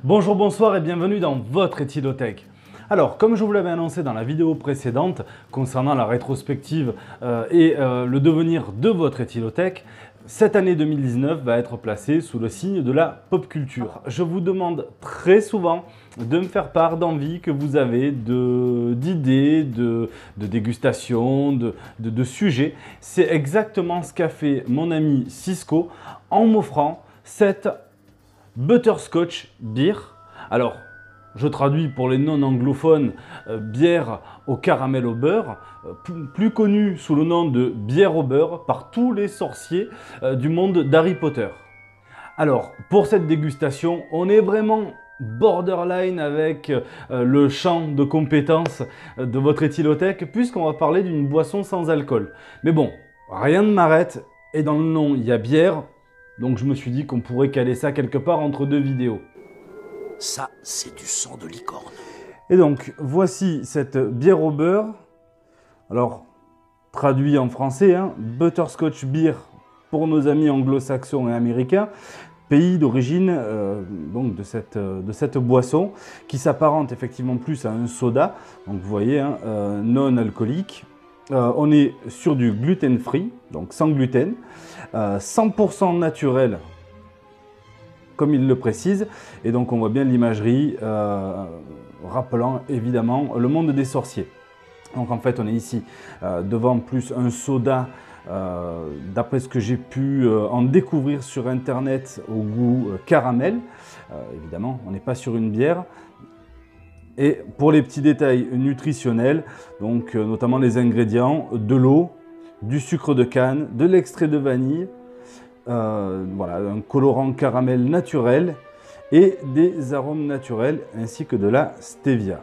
Bonjour, bonsoir et bienvenue dans votre Ethylothèque. Alors, comme je vous l'avais annoncé dans la vidéo précédente concernant la rétrospective le devenir de votre Ethylothèque, cette année 2019 va être placée sous le signe de la pop culture. Je vous demande très souvent de me faire part d'envies que vous avez, d'idées, de dégustations, de sujets. C'est exactement ce qu'a fait mon ami Cisco en m'offrant cette Butterscotch Beer. Alors, je traduis pour les non-anglophones, bière au caramel au beurre, plus connue sous le nom de bière au beurre par tous les sorciers du monde d'Harry Potter. Alors, pour cette dégustation, on est vraiment borderline avec le champ de compétences de votre Ethylothèque, puisqu'on va parler d'une boisson sans alcool. Mais bon, rien ne m'arrête, et dans le nom, il y a bière, donc je me suis dit qu'on pourrait caler ça quelque part entre deux vidéos. Ça, c'est du sang de licorne. Et donc, voici cette bière au beurre. Alors, traduit en français, Butterscotch Beer pour nos amis anglo-saxons et américains, pays d'origine de cette boisson qui s'apparente effectivement plus à un soda. Donc, vous voyez, non alcoolique. On est sur du gluten-free, donc sans gluten, 100% naturel, comme il le précise, et donc on voit bien l'imagerie rappelant évidemment le monde des sorciers. Donc en fait on est ici devant plus un soda, d'après ce que j'ai pu en découvrir sur internet, au goût caramel. Évidemment on n'est pas sur une bière. Et pour les petits détails nutritionnels, donc notamment les ingrédients, de l'eau, du sucre de canne, de l'extrait de vanille, voilà, un colorant caramel naturel et des arômes naturels ainsi que de la stevia.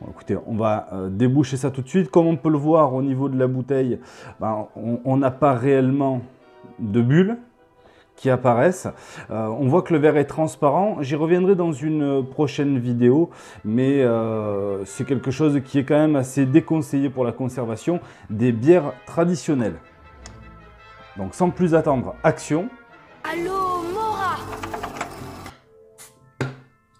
Bon, écoutez, on va déboucher ça tout de suite. Comme on peut le voir au niveau de la bouteille, on n'a pas réellement de bulles qui apparaissent. On voit que le verre est transparent. J'y reviendrai dans une prochaine vidéo, mais c'est quelque chose qui est quand même assez déconseillé pour la conservation des bières traditionnelles. Donc sans plus attendre, action. Allô, Mora.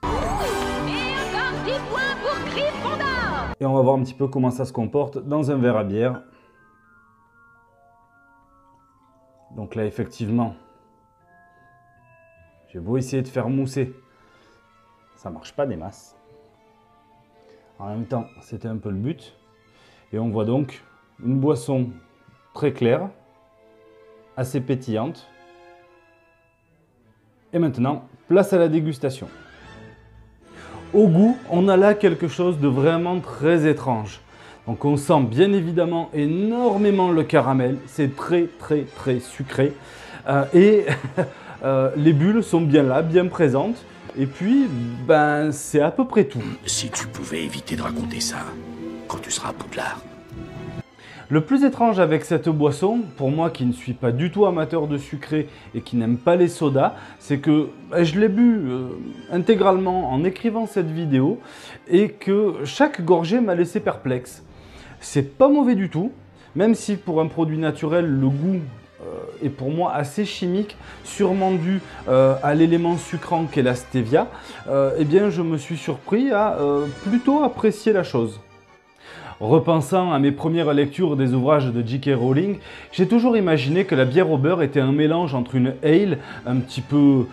Et encore 10 points pour Gryffondor. Et on va voir un petit peu comment ça se comporte dans un verre à bière. Donc là, effectivement, j'ai beau essayer de faire mousser, ça marche pas des masses. En même temps, c'était un peu le but. Et on voit donc une boisson très claire, assez pétillante. Et maintenant, place à la dégustation. Au goût, on a là quelque chose de vraiment très étrange. Donc on sent bien évidemment énormément le caramel, c'est très sucré. Les bulles sont bien là, bien présentes. Et puis, c'est à peu près tout. Si tu pouvais éviter de raconter ça quand tu seras à Poudlard. Le plus étrange avec cette boisson, pour moi qui ne suis pas du tout amateur de sucré et qui n'aime pas les sodas, c'est que je l'ai bu intégralement en écrivant cette vidéo et que chaque gorgée m'a laissé perplexe. C'est pas mauvais du tout, même si pour un produit naturel, le goût est pour moi assez chimique, sûrement dû à l'élément sucrant qu'est la stevia, eh bien je me suis surpris à plutôt apprécier la chose. Repensant à mes premières lectures des ouvrages de J.K. Rowling, j'ai toujours imaginé que la bière au beurre était un mélange entre une ale un petit peu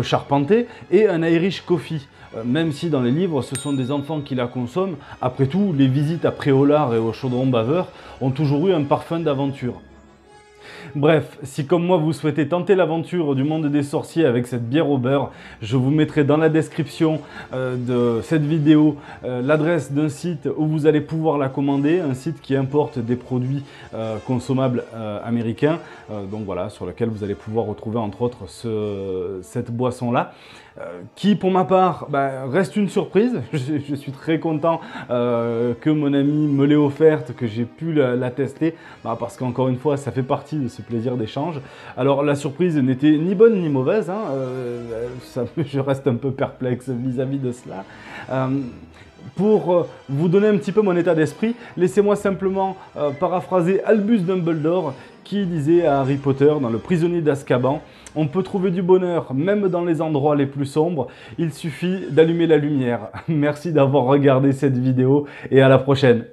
charpentée et un Irish coffee. Même si dans les livres, ce sont des enfants qui la consomment, après tout, les visites à Préolard et au Chaudron Baveur ont toujours eu un parfum d'aventure. Bref, si comme moi vous souhaitez tenter l'aventure du monde des sorciers avec cette bière au beurre, je vous mettrai dans la description de cette vidéo l'adresse d'un site où vous allez pouvoir la commander, un site qui importe des produits consommables américains, donc voilà, sur lequel vous allez pouvoir retrouver entre autres cette boisson-là. Qui pour ma part reste une surprise. Je suis très content que mon ami me l'ait offerte, que j'ai pu la tester, parce qu'encore une fois ça fait partie de ce plaisir d'échange. Alors la surprise n'était ni bonne ni mauvaise, je reste un peu perplexe vis-à-vis de cela. Pour vous donner un petit peu mon état d'esprit, laissez-moi simplement paraphraser Albus Dumbledore qui disait à Harry Potter dans Le Prisonnier d'Azkaban: on peut trouver du bonheur même dans les endroits les plus sombres, il suffit d'allumer la lumière. Merci d'avoir regardé cette vidéo et à la prochaine.